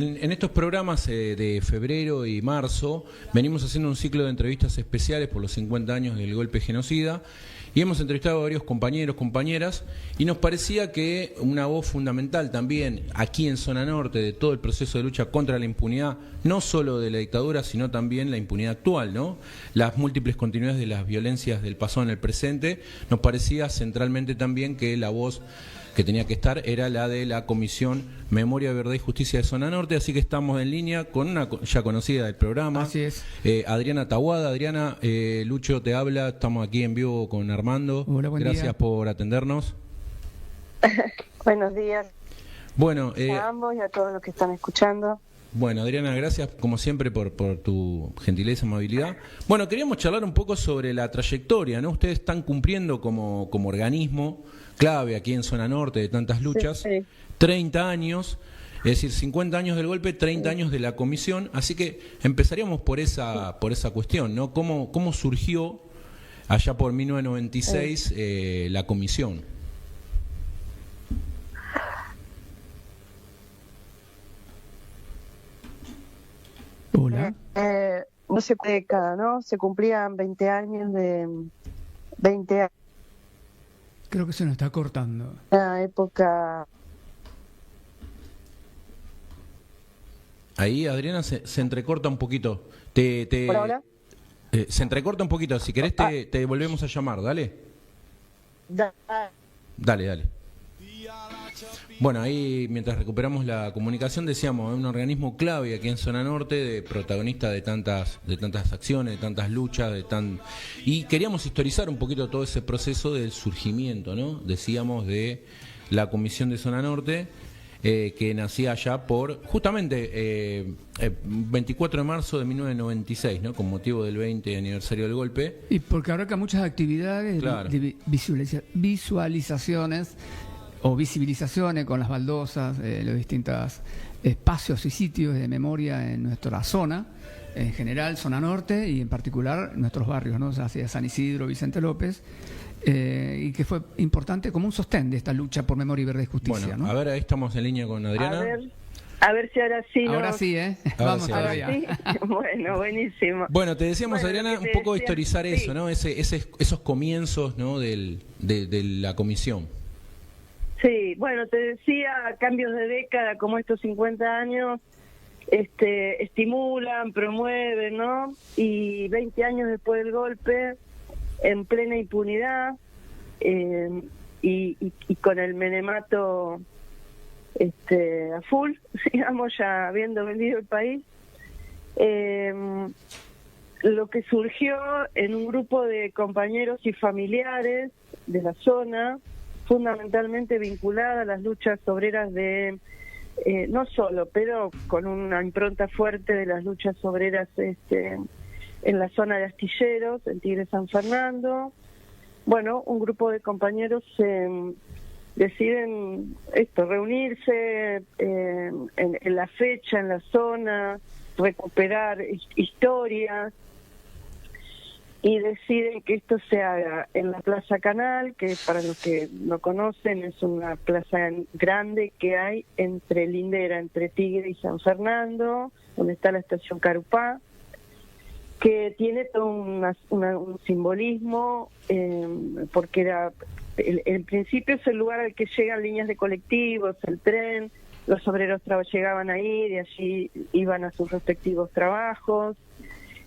En estos programas de febrero y marzo venimos haciendo un ciclo de entrevistas especiales por los 50 años del golpe genocida y hemos entrevistado a varios compañeros, compañeras, y nos parecía que una voz fundamental también aquí en Zona Norte de todo el proceso de lucha contra la impunidad, no solo de la dictadura, sino también la impunidad actual, ¿no? Las múltiples continuidades de las violencias del pasado en el presente, nos parecía centralmente también que la voz que tenía que estar era la de la Comisión Memoria, Verdad y Justicia de Zona Norte, así que estamos en línea con una ya conocida del programa. Así es. Adriana Tahuada. Adriana, Lucho te habla, estamos aquí en vivo con Armando. Hola, buen Gracias día. por atendernos. Buenos días Bueno, a ambos y a todos los que están escuchando. Bueno, Adriana, gracias como siempre por tu gentileza y amabilidad. Bueno, queríamos charlar un poco sobre la trayectoria, ¿no? Ustedes están cumpliendo como organismo clave aquí en Zona Norte de tantas luchas, Sí. 30 años, es decir, 50 años del golpe, 30 años de la comisión, así que empezaríamos por esa cuestión, ¿no? ¿Cómo surgió allá por 1996 la comisión? Hola. No sé, década, ¿no? Se cumplían 20 años de 20 años, Creo que se nos está cortando. la época. Ahí, Adriana, se entrecorta un poquito. ¿Hola, hola? Se entrecorta un poquito. Si querés, te volvemos a llamar. Dale. Dale. Bueno, ahí mientras recuperamos la comunicación decíamos, es un organismo clave aquí en Zona Norte, de protagonista de tantas acciones, de tantas luchas, y queríamos historizar un poquito todo ese proceso del surgimiento, ¿no? Decíamos de la Comisión de Zona Norte, que nacía ya por justamente 24 de marzo de 1996, ¿no? Con motivo del 20 aniversario del golpe. Y porque abarca muchas actividades Claro. de visualizaciones o visibilizaciones con las baldosas, los distintos espacios y sitios de memoria en nuestra zona, en general Zona Norte y en particular nuestros barrios, ¿no? Hacia San Isidro, Vicente López, y que fue importante como un sostén de esta lucha por memoria y verdad y justicia. Bueno, ¿no? a ver, ahí estamos en línea con Adriana. A ver si ahora sí. Ahora sí, ¿eh? Ahora Vamos sí, todavía. Sí. Bueno, buenísimo. Bueno, te decíamos, Bueno, Adriana, lo que un te poco decía, historizar sí. eso, ¿no? Esos comienzos, ¿no? De la comisión. Sí, bueno, te decía, cambios de década como estos 50 años estimulan, promueven, ¿no? Y 20 años después del golpe, en plena impunidad, y con el menemato a full, digamos, ya habiendo vendido el país, lo que surgió en un grupo de compañeros y familiares de la zona, fundamentalmente vinculada a las luchas obreras no solo, pero con una impronta fuerte de las luchas obreras en la zona de Astilleros, en Tigre San Fernando. Bueno, un grupo de compañeros deciden reunirse en la fecha, en la zona, recuperar historias, y deciden que esto se haga en la Plaza Canal, que para los que no conocen es una plaza grande que hay entre Lindera, entre Tigre y San Fernando, donde está la estación Carupá, que tiene todo un simbolismo, porque en principio es el lugar al que llegan líneas de colectivos, el tren, los obreros llegaban ahí, de allí iban a sus respectivos trabajos.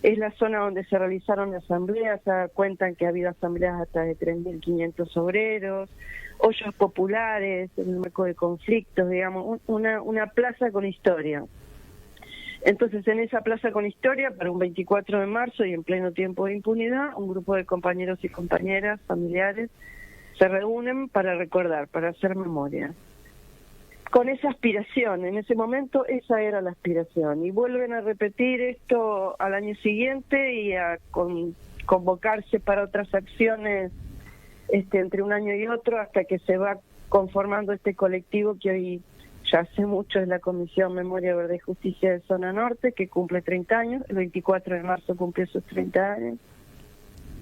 Es la zona donde se realizaron asambleas, cuentan que ha habido asambleas hasta de 3.500 obreros, ollas populares, en el marco de conflictos, digamos, una plaza con historia. Entonces, en esa plaza con historia, para un 24 de marzo y en pleno tiempo de impunidad, un grupo de compañeros y compañeras, familiares, se reúnen para recordar, para hacer memoria. Con esa aspiración, en ese momento esa era la aspiración, y vuelven a repetir esto al año siguiente y a convocarse para otras acciones entre un año y otro, hasta que se va conformando este colectivo que hoy ya hace mucho es la Comisión Memoria, Verdad y Justicia de Zona Norte, que cumple 30 años, el 24 de marzo cumplió sus 30 años,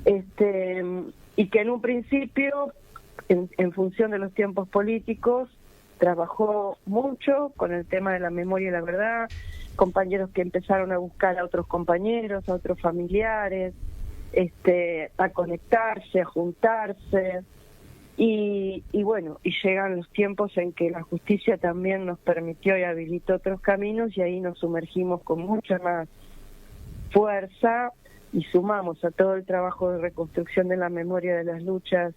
y que en un principio, en función de los tiempos políticos, trabajó mucho con el tema de la memoria y la verdad, compañeros que empezaron a buscar a otros compañeros, a otros familiares, a conectarse, a juntarse, y bueno, y llegan los tiempos en que la justicia también nos permitió y habilitó otros caminos, y ahí nos sumergimos con mucha más fuerza y sumamos a todo el trabajo de reconstrucción de la memoria de las luchas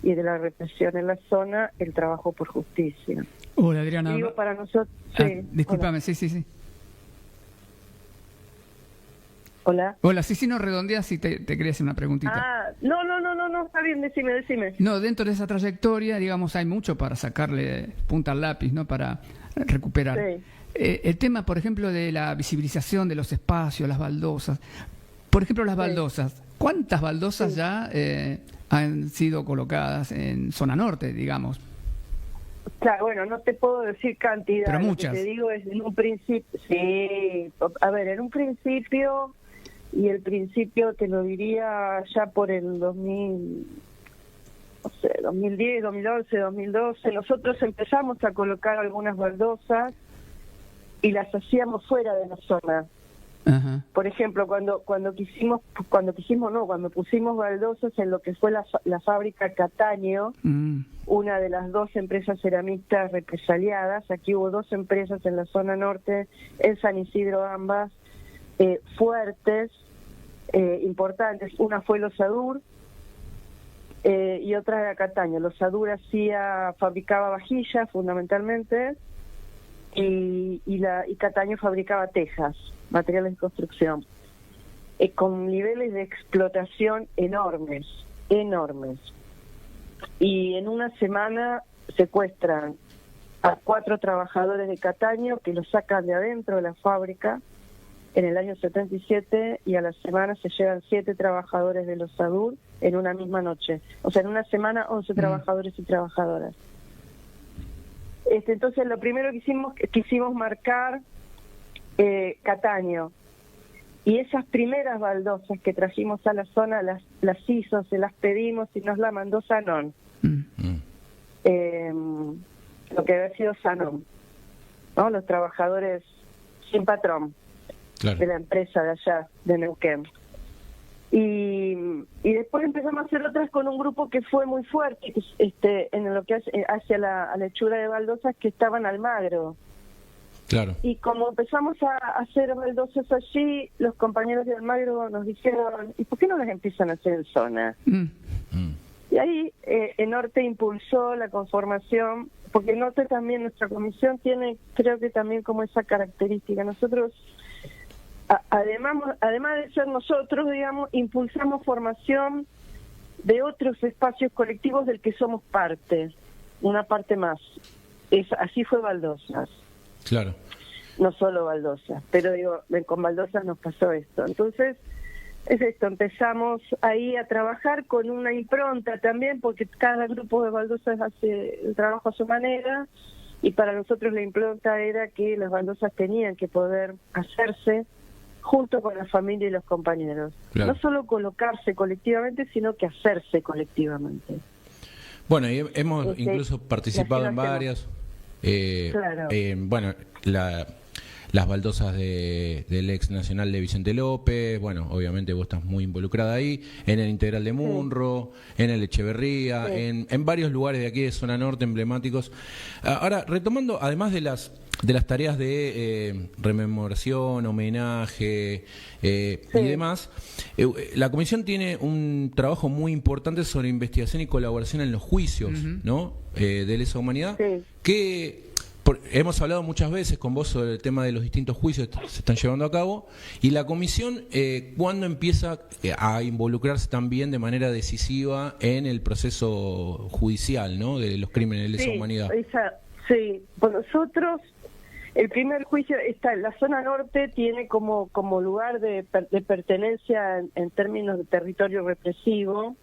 y de la represión en la zona, el trabajo por justicia. Hola, Adriana. Digo, para nosotros... Sí, discúlpame, hola. sí. Hola. Hola, sí, no redondeas si te quería hacer una preguntita. No, está bien, decime. No, dentro de esa trayectoria, digamos, hay mucho para sacarle punta al lápiz, ¿no? Para recuperar. Sí. El tema, por ejemplo, de la visibilización de los espacios, las baldosas. Por ejemplo, las baldosas. ¿Cuántas baldosas ya han sido colocadas en zona norte, digamos? Claro, bueno, no te puedo decir cantidad. Pero muchas. Lo que te digo es, en un principio, sí, a ver, en un principio, y el principio te lo diría ya por el 2000, no sé, 2010, 2011, 2012, nosotros empezamos a colocar algunas baldosas y las hacíamos fuera de la zona. Ajá. Por ejemplo, cuando pusimos baldosas en lo que fue la fábrica Cataño, una de las dos empresas ceramistas represaliadas. Aquí hubo dos empresas en la zona norte, en San Isidro ambas, fuertes, importantes. Una fue Los Adur y otra era Cataño. Los Adur fabricaba vajillas fundamentalmente, y Cataño fabricaba tejas, materiales de construcción, con niveles de explotación enormes. Y en una semana secuestran a 4 trabajadores de Cataño, que los sacan de adentro de la fábrica en el año 77, y a la semana se llevan 7 trabajadores de Los Adur en una misma noche. O sea, en una semana 11 trabajadores y trabajadoras. Entonces lo primero que quisimos marcar Cataño, y esas primeras baldosas que trajimos a la zona las hizo, se las pedimos y nos la mandó Sanón, lo que había sido Sanón, ¿no? Los trabajadores sin patrón, claro, de la empresa de allá, de Neuquén. Y después empezamos a hacer otras con un grupo que fue muy fuerte, en lo que hacia la hechura de baldosas, que estaba en Almagro. Claro. Y como empezamos a hacer baldosas allí, los compañeros de Almagro nos dijeron, ¿y por qué no las empiezan a hacer en zona? Y ahí Norte impulsó la conformación, porque Norte también, nuestra comisión tiene, creo que también como esa característica. Nosotros, además de ser nosotros, digamos, impulsamos formación de otros espacios colectivos del que somos parte, una parte más. Así fue Baldosas. Claro. No solo Baldosas, pero digo, con Baldosas nos pasó esto. Entonces, es esto, empezamos ahí a trabajar con una impronta también, porque cada grupo de baldosas hace el trabajo a su manera, y para nosotros la impronta era que las baldosas tenían que poder hacerse junto con la familia y los compañeros. Claro. No solo colocarse colectivamente, sino que hacerse colectivamente. Bueno, y hemos incluso participado en varias. Claro. Bueno, las baldosas del ex nacional de Vicente López, bueno, obviamente vos estás muy involucrada ahí, en el Integral de Munro, en el Echeverría, en varios lugares de aquí de zona norte emblemáticos. Ahora, retomando, además de las tareas de rememoración, homenaje y demás, la comisión tiene un trabajo muy importante sobre investigación y colaboración en los juicios, ¿no? De lesa humanidad, que hemos hablado muchas veces con vos sobre el tema de los distintos juicios que se están llevando a cabo, y la comisión, ¿cuándo empieza a involucrarse también de manera decisiva en el proceso judicial, ¿no? De los crímenes de lesa humanidad? Sí, pues nosotros, el primer juicio está en la zona norte, tiene como lugar de pertenencia en términos de territorio represivo,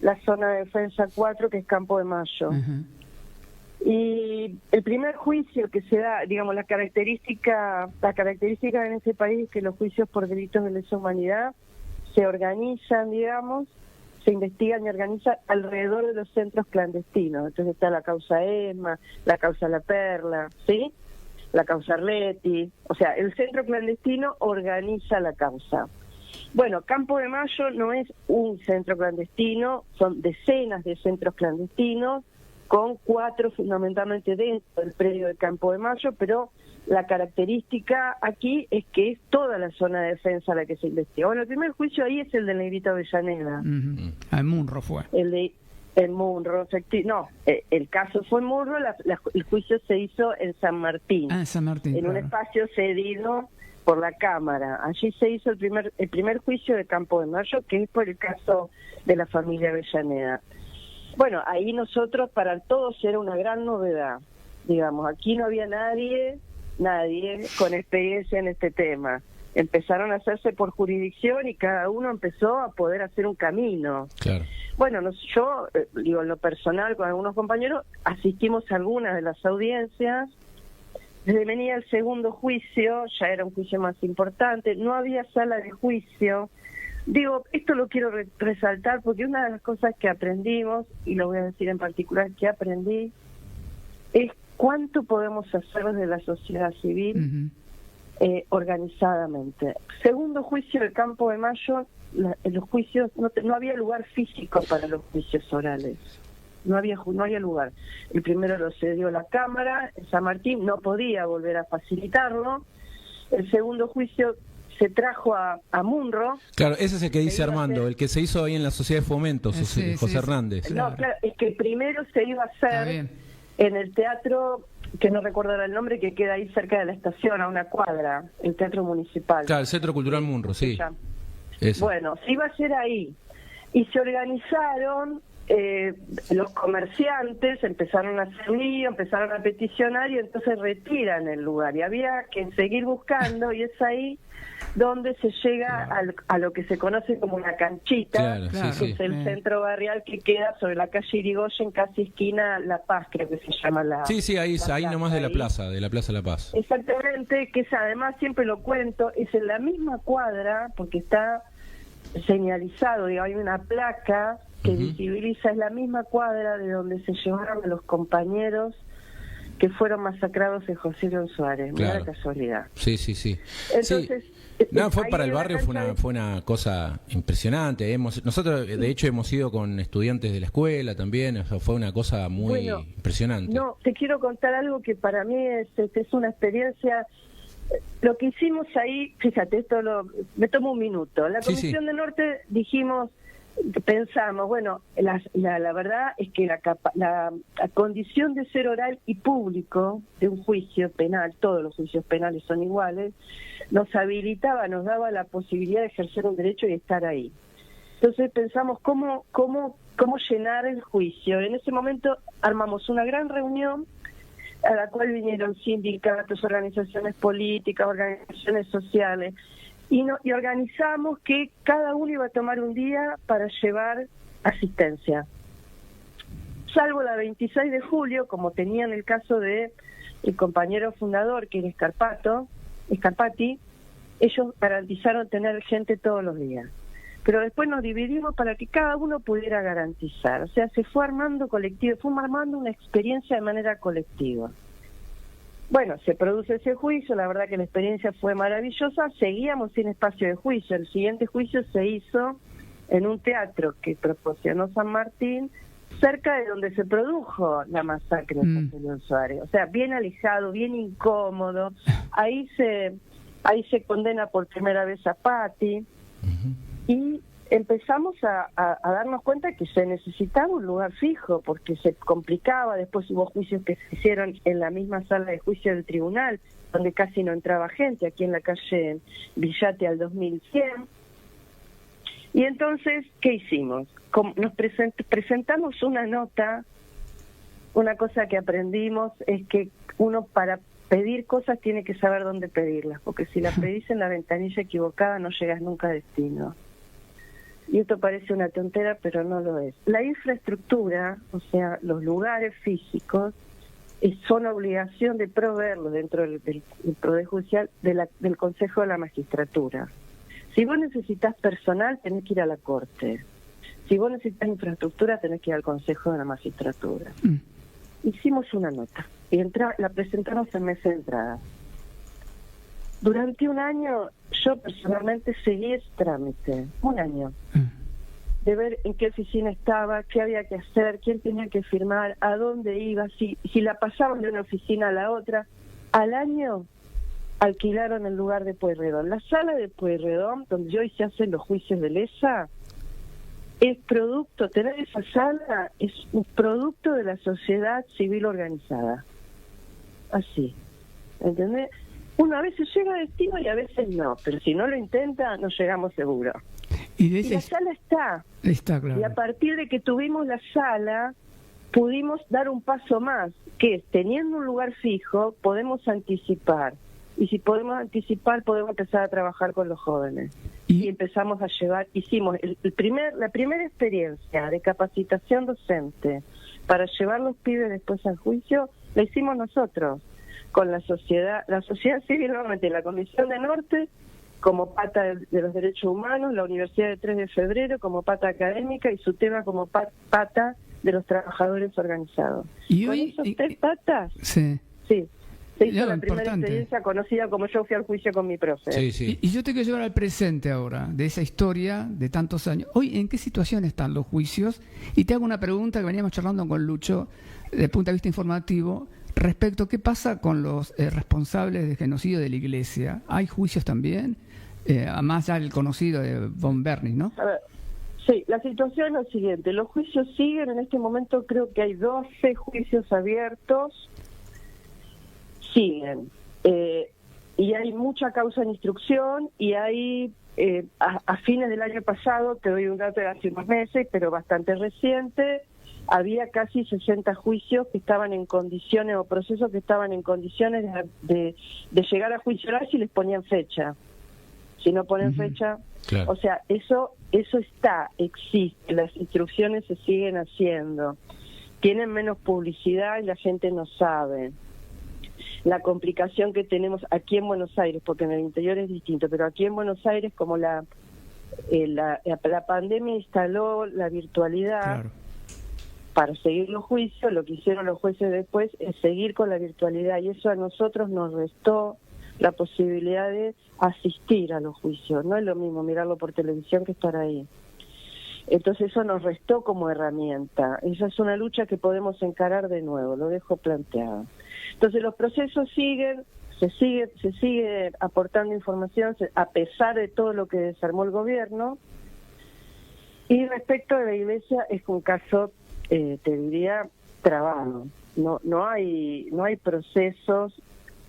la zona de defensa 4, que es Campo de Mayo. Y el primer juicio que se da, digamos, la característica en ese país es que los juicios por delitos de lesa humanidad se organizan, digamos, se investigan y organizan alrededor de los centros clandestinos. Entonces está la causa ESMA, la causa La Perla, ¿sí? La causa Arletti. O sea, el centro clandestino organiza la causa. Bueno, Campo de Mayo no es un centro clandestino, son decenas de centros clandestinos, con 4 fundamentalmente dentro del predio de Campo de Mayo, pero la característica aquí es que es toda la zona de defensa la que se investiga. Bueno, el primer juicio ahí es el de Negrita Avellaneda. En Munro fue. En Munro, no, el caso fue en Munro, el juicio se hizo en San Martín. En San Martín, en claro. Un espacio cedido por la Cámara. Allí se hizo el primer juicio de Campo de Mayo, que es por el caso de la familia Avellaneda. Bueno, ahí nosotros, para todos era una gran novedad. Digamos, aquí no había nadie con experiencia en este tema. Empezaron a hacerse por jurisdicción y cada uno empezó a poder hacer un camino. Claro. Bueno, yo, digo, en lo personal, con algunos compañeros, asistimos a algunas de las audiencias. Desde venía el segundo juicio, ya era un juicio más importante, no había sala de juicio. Digo, esto lo quiero resaltar porque una de las cosas que aprendimos, y lo voy a decir en particular que aprendí, es cuánto podemos hacer desde la sociedad civil organizadamente. Segundo juicio del Campo de Mayo, en los juicios no había lugar físico para los juicios orales. No había lugar. El primero lo cedió la Cámara, en San Martín no podía volver a facilitarlo. El segundo juicio se trajo a Munro. Claro, ese es el que dice Armando, el que se hizo ahí en la Sociedad de Fomento, José Hernández. No, claro, es que el primero se iba a hacer en el teatro, que no recuerdo el nombre, que queda ahí cerca de la estación, a una cuadra, el Teatro Municipal. Claro, el Centro Cultural Munro, sí. Bueno, se iba a hacer ahí. Y se organizaron, los comerciantes empezaron a hacer lío, empezaron a peticionar y entonces retiran el lugar. Y había que seguir buscando y es ahí donde se llega a lo que se conoce como una canchita, que es el centro barrial que queda sobre la calle Irigoyen, casi esquina La Paz, creo que se llama la... Sí, ahí nomás de la Plaza La Paz. Exactamente, que es, además siempre lo cuento, es en la misma cuadra, porque está señalizado, digo, hay una placa que visibiliza, es la misma cuadra de donde se llevaron a los compañeros que fueron masacrados en José León Suárez. Mira la casualidad. Sí. Entonces, no, fue para el barrio, fue una cosa impresionante. Nosotros, de hecho, hemos ido con estudiantes de la escuela también. O sea, fue una cosa muy impresionante. No, te quiero contar algo que para mí es una experiencia. Lo que hicimos ahí, fíjate, me tomo un minuto. La Comisión del Norte pensamos, bueno, la verdad es que la condición de ser oral y público de un juicio penal, todos los juicios penales son iguales, nos habilitaba, nos daba la posibilidad de ejercer un derecho y estar ahí. Entonces pensamos cómo llenar el juicio. En ese momento armamos una gran reunión a la cual vinieron sindicatos, organizaciones políticas, organizaciones sociales, y organizamos que cada uno iba a tomar un día para llevar asistencia. Salvo la 26 de julio, como tenía en el caso de el compañero fundador, que era Scarpati, ellos garantizaron tener gente todos los días. Pero después nos dividimos para que cada uno pudiera garantizar. O sea, se fue armando colectivo, fuimos armando una experiencia de manera colectiva. Bueno, se produce ese juicio, la verdad que la experiencia fue maravillosa, seguíamos sin espacio de juicio. El siguiente juicio se hizo en un teatro que proporcionó San Martín, cerca de donde se produjo la masacre de José León Suárez. O sea, bien alejado, bien incómodo. Ahí se condena por primera vez a Patti. Y empezamos a darnos cuenta que se necesitaba un lugar fijo, porque se complicaba. Después hubo juicios que se hicieron en la misma sala de juicio del tribunal, donde casi no entraba gente, aquí en la calle Villate al 2100. Y entonces, ¿qué hicimos? Nos presentamos una nota. Una cosa que aprendimos es que uno, para pedir cosas, tiene que saber dónde pedirlas, porque si las pedís en la ventanilla equivocada no llegas nunca a destino. Y esto parece una tontera, pero no lo es. La infraestructura, o sea, los lugares físicos, son obligación de proveerlos dentro del Poder Judicial del Consejo de la Magistratura. Si vos necesitas personal, tenés que ir a la Corte. si vos necesitas infraestructura tenés que ir al Consejo de la Magistratura. Hicimos una nota y la presentamos en mesa de entrada. Durante un año yo personalmente seguí ese trámite, un año, de ver en qué oficina estaba, qué había que hacer, quién tenía que firmar, a dónde iba, si la pasaban de una oficina a la otra. Al año alquilaron el lugar de Pueyrredón. La sala de Pueyrredón, donde hoy se hacen los juicios de lesa, es producto, tener esa sala es un producto de la sociedad civil organizada. Así, ¿entendés? Uno a veces llega a destino y a veces no, pero si no lo intenta, no llegamos seguro. Y la sala está, claro. Y a partir de que tuvimos la sala, pudimos dar un paso más, que es, teniendo un lugar fijo, podemos anticipar. Y si podemos anticipar, podemos empezar a trabajar con los jóvenes. Y empezamos a llevar, hicimos la primera experiencia de capacitación docente para llevar los pibes después al juicio, la hicimos nosotros, con la sociedad civil, nuevamente, la Comisión de Norte, como pata de los derechos humanos, la Universidad de 3 de Febrero como pata académica y SUTEBA como pata de los trabajadores organizados. ¿Y con hoy, esos 3 patas? Sí. Se hizo la primera experiencia conocida como yo fui al juicio con mi profe. Sí. Y yo te quiero llevar al presente ahora, de esa historia de tantos años. Hoy, ¿en qué situación están los juicios? Y te hago una pregunta que veníamos charlando con Lucho, desde el punto de vista informativo, respecto a qué pasa con los responsables de genocidio de la Iglesia. ¿Hay juicios también? Además ya el conocido de von Bernis, ¿no? A ver, sí, la situación es la siguiente. Los juicios siguen, en este momento creo que hay 12 juicios abiertos. Siguen. Y hay mucha causa en instrucción y hay, a fines del año pasado, te doy un dato de hace unos meses, pero bastante reciente, había casi 60 juicios que estaban en condiciones, o procesos que estaban en condiciones de llegar a juicio oral si les ponían fecha. Si no ponen fecha, claro. O sea, eso existe, las instrucciones se siguen haciendo. Tienen menos publicidad y la gente no sabe. La complicación que tenemos aquí en Buenos Aires, porque en el interior es distinto, pero aquí en Buenos Aires, como la pandemia instaló la virtualidad, Claro. Para seguir los juicios, lo que hicieron los jueces después es seguir con la virtualidad, y eso a nosotros nos restó la posibilidad de asistir a los juicios. No es lo mismo mirarlo por televisión que estar ahí. Entonces eso nos restó como herramienta. Esa es una lucha que podemos encarar de nuevo, lo dejo planteado. Entonces los procesos siguen, se sigue aportando información a pesar de todo lo que desarmó el gobierno. Y respecto de la Iglesia es un caso, te diría, trabado. No hay procesos,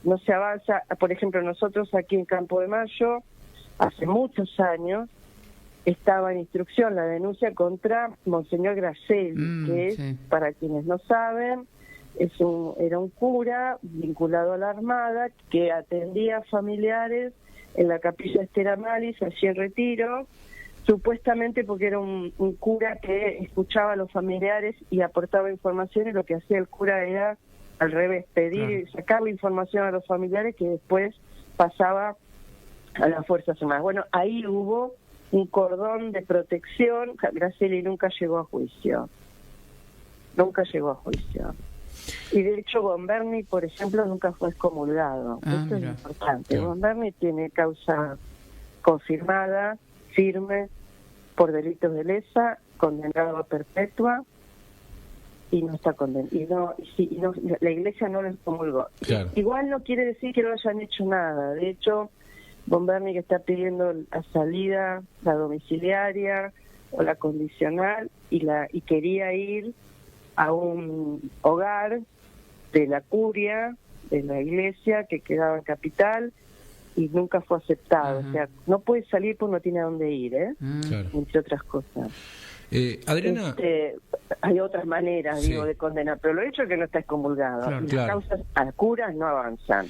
no se avanza. Por ejemplo, nosotros aquí en Campo de Mayo, hace muchos años, estaba en instrucción la denuncia contra Monseñor Gracelli, que es, sí. para quienes no saben, era un cura vinculado a la Armada que atendía a familiares en la capilla Esther Amalis, allí en Retiro, supuestamente porque era un cura que escuchaba a los familiares y aportaba información, y lo que hacía el cura era al revés, pedir, sacar la información a los familiares que después pasaba a las Fuerzas Armadas. Bueno, ahí hubo un cordón de protección. Gracelli nunca llegó a juicio. Y de hecho von Bernis, por ejemplo, nunca fue excomulgado. Esto es importante. Von Bernis tiene causa confirmada, firme, por delitos de lesa, condenado a perpetua, y no está condenado. La Iglesia no lo excomulgó. Claro. Igual no quiere decir que no hayan hecho nada. De hecho, von Bernis, que está pidiendo la salida, la domiciliaria o la condicional, y quería ir a un hogar de la curia, de la Iglesia, que quedaba en Capital, y nunca fue aceptado. O sea, no puede salir porque no tiene a dónde ir, Claro. entre otras cosas. Adriana, hay otras maneras, Sí. de condenar, pero lo hecho es que no está excomulgado. Claro. Y las Claro. causas a curas no avanzan.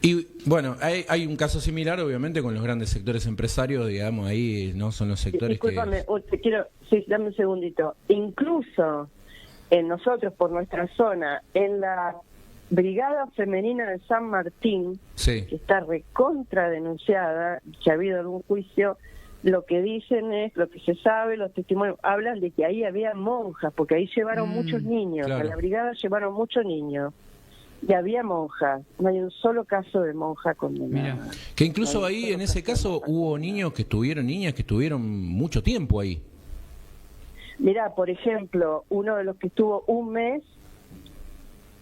y bueno, hay un caso similar, obviamente, con los grandes sectores empresarios, digamos, ahí no son los sectores Discúlpame, dame un segundito. Incluso en nosotros, por nuestra zona, en la Brigada Femenina de San Martín, Sí. que está recontra denunciada, que ha habido algún juicio, lo que dicen es, lo que se sabe, los testimonios hablan de que ahí había monjas, porque ahí llevaron muchos niños, claro. a la brigada llevaron muchos niños. Y había monjas, no hay un solo caso de monja condenada. Mira. Que incluso ahí, en ese caso, hubo niñas que estuvieron mucho tiempo ahí. Mirá, por ejemplo, uno de los que estuvo un mes,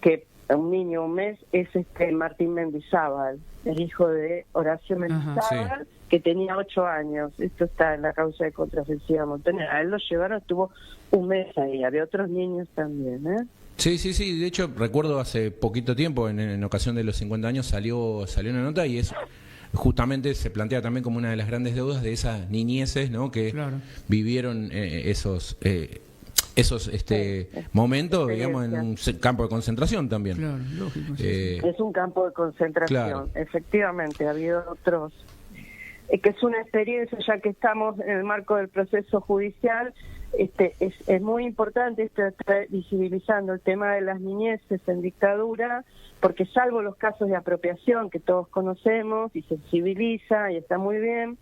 que un niño un mes, es Martín Mendizábal, el hijo de Horacio Mendizábal, que tenía 8 años. Esto está en la causa de contraofensiva Montonera. A él lo llevaron, estuvo un mes ahí. Había otros niños también, ¿eh? Sí. De hecho, recuerdo hace poquito tiempo, en ocasión de los 50 años, salió una nota y es justamente se plantea también como una de las grandes deudas de esas niñeces, ¿no? Que vivieron esos momentos, digamos, en un campo de concentración también. Claro, lógico. Es un campo de concentración, efectivamente. Ha habido otros. Que es una experiencia, ya que estamos en el marco del proceso judicial, es muy importante estar visibilizando el tema de las niñeces en dictadura, porque salvo los casos de apropiación que todos conocemos y sensibiliza y está muy bien,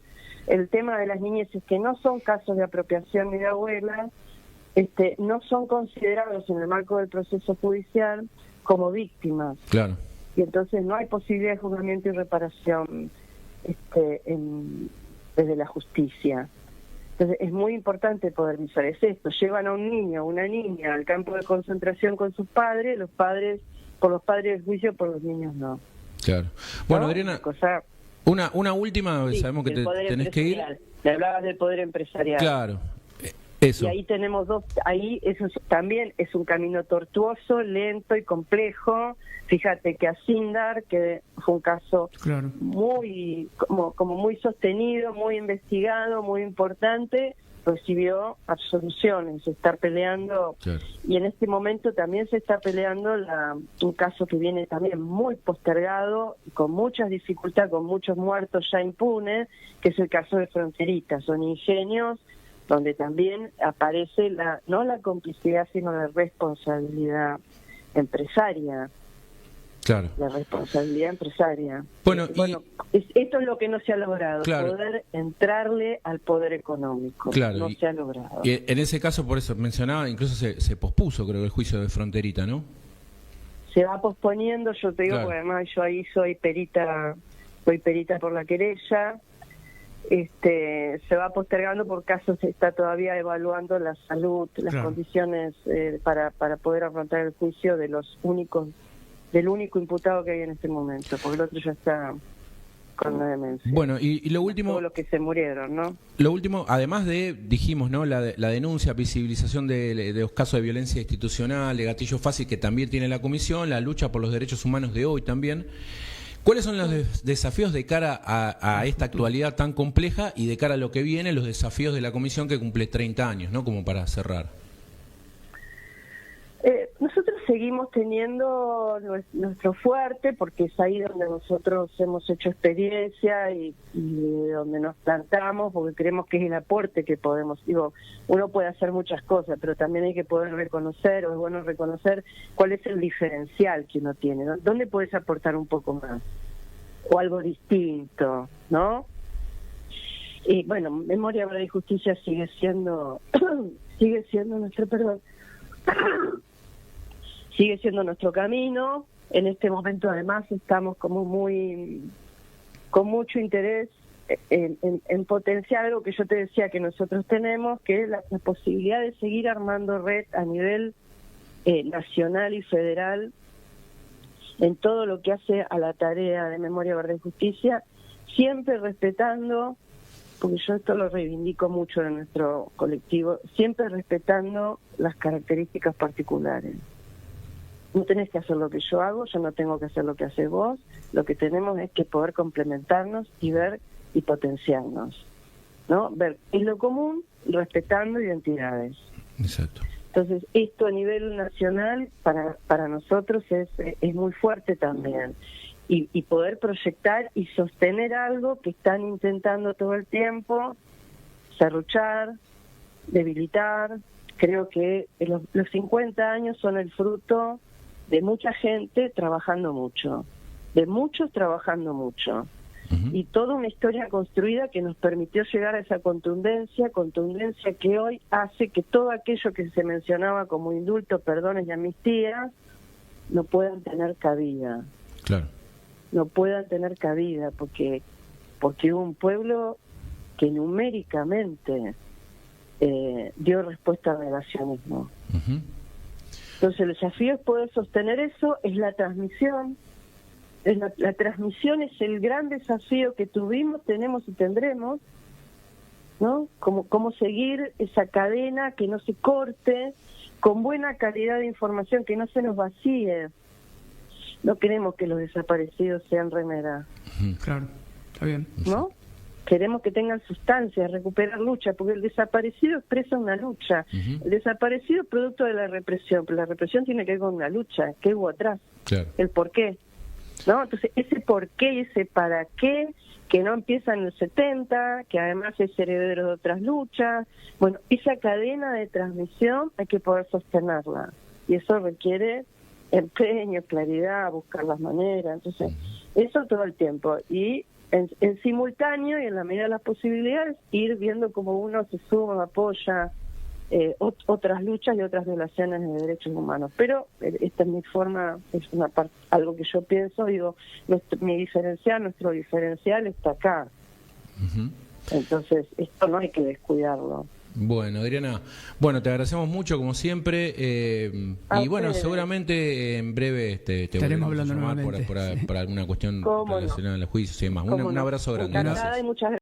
el tema de las niñeces que no son casos de apropiación ni de abuelas, no son considerados en el marco del proceso judicial como víctimas. Claro. Y entonces no hay posibilidad de juzgamiento y reparación desde la justicia. Entonces es muy importante poder visualizar esto. Llevan a un niño o una niña al campo de concentración con sus padres, por los padres del juicio, por los niños no. Claro. Bueno, ¿no? Adriana, Cosa... una última, sí, sabemos que tenés que ir. Me hablabas del poder empresarial. Claro. Eso. Y ahí tenemos eso también es un camino tortuoso, lento y complejo. Fíjate que Asindar, que fue un caso muy como muy sostenido, muy investigado, muy importante, recibió absoluciones, se está peleando, y en este momento también se está peleando un caso que viene también muy postergado, con muchas dificultades, con muchos muertos ya impunes, que es el caso de Fronteritas. Son ingenios donde también aparece no la complicidad, sino la responsabilidad empresaria. Claro. La responsabilidad empresaria. Bueno, esto es lo que no se ha logrado, claro, poder entrarle al poder económico. Claro, no se ha logrado. Y en ese caso, por eso mencionaba, incluso se pospuso, creo, el juicio de Fronterita, ¿no? Se va posponiendo, yo te digo, porque además yo ahí soy perita por la querella. Se va postergando por casos, se está todavía evaluando la salud, las condiciones para poder afrontar el juicio del único imputado que hay en este momento, porque el otro ya está con la demencia. Bueno, y lo último, todos los que se murieron, ¿no? Lo último, además dijimos, ¿no? La denuncia, visibilización de los casos de violencia institucional, de gatillo fácil que también tiene la comisión, la lucha por los derechos humanos de hoy también. ¿Cuáles son los desafíos de cara a esta actualidad tan compleja y de cara a lo que viene, los desafíos de la comisión que cumple 30 años, ¿no? Como para cerrar. Nosotros seguimos teniendo nuestro fuerte, porque es ahí donde nosotros hemos hecho experiencia y donde nos plantamos, porque creemos que es el aporte que podemos. Digo, uno puede hacer muchas cosas, pero también hay que poder reconocer, o es bueno reconocer cuál es el diferencial que uno tiene, ¿no? ¿Dónde puedes aportar un poco más? O algo distinto, ¿no? Y bueno, Memoria, Verdad y Justicia sigue siendo sigue siendo nuestro camino. En este momento además estamos como con mucho interés en potenciar algo que yo te decía que nosotros tenemos, que es la posibilidad de seguir armando red a nivel nacional y federal en todo lo que hace a la tarea de Memoria, Verdad y Justicia, siempre respetando, porque yo esto lo reivindico mucho en nuestro colectivo, siempre respetando las características particulares. No tenés que hacer lo que yo hago, yo no tengo que hacer lo que haces vos, lo que tenemos es que poder complementarnos y ver y potenciarnos, ¿no? Ver qué es lo común, respetando identidades. Exacto. Entonces, esto a nivel nacional para nosotros es muy fuerte también. Y poder proyectar y sostener algo que están intentando todo el tiempo, serruchar, debilitar. Creo que los 50 años son el fruto de mucha gente trabajando mucho, de muchos trabajando mucho. y toda una historia construida que nos permitió llegar a esa contundencia que hoy hace que todo aquello que se mencionaba como indulto, perdones y amnistías no puedan tener cabida. Claro. No puedan tener cabida porque hubo un pueblo que numéricamente dio respuesta al negacionismo. Ujú. Entonces el desafío es poder sostener eso, es la transmisión. La transmisión es el gran desafío que tuvimos, tenemos y tendremos, ¿no? Cómo seguir esa cadena que no se corte, con buena calidad de información, que no se nos vacíe. No queremos que los desaparecidos sean remera, Claro, está bien. ¿no? Queremos que tengan sustancia, recuperar lucha, porque el desaparecido expresa una lucha. El desaparecido es producto de la represión, pero la represión tiene que ver con una lucha, ¿qué hubo atrás? Claro. El por qué, ¿no? Entonces, ese por qué y ese para qué, que no empieza en el 70, que además es heredero de otras luchas, bueno, esa cadena de transmisión hay que poder sostenerla, y eso requiere empeño, claridad, buscar las maneras, entonces, eso todo el tiempo, y en simultáneo y en la medida de las posibilidades, ir viendo cómo uno se suma, apoya otras luchas y otras violaciones de derechos humanos. Pero esta es mi forma, es una parte, algo que yo pienso, digo, nuestro diferencial está acá. Entonces, esto no hay que descuidarlo. Bueno, Adriana, bueno, te agradecemos mucho como siempre y bueno, seguramente en breve te estaremos volveremos a hablando llamar nuevamente. por alguna cuestión ¿Cómo no? relacionada al juicio y demás. ¿Cómo Un no? abrazo grande. Encantada Gracias. y muchas gracias.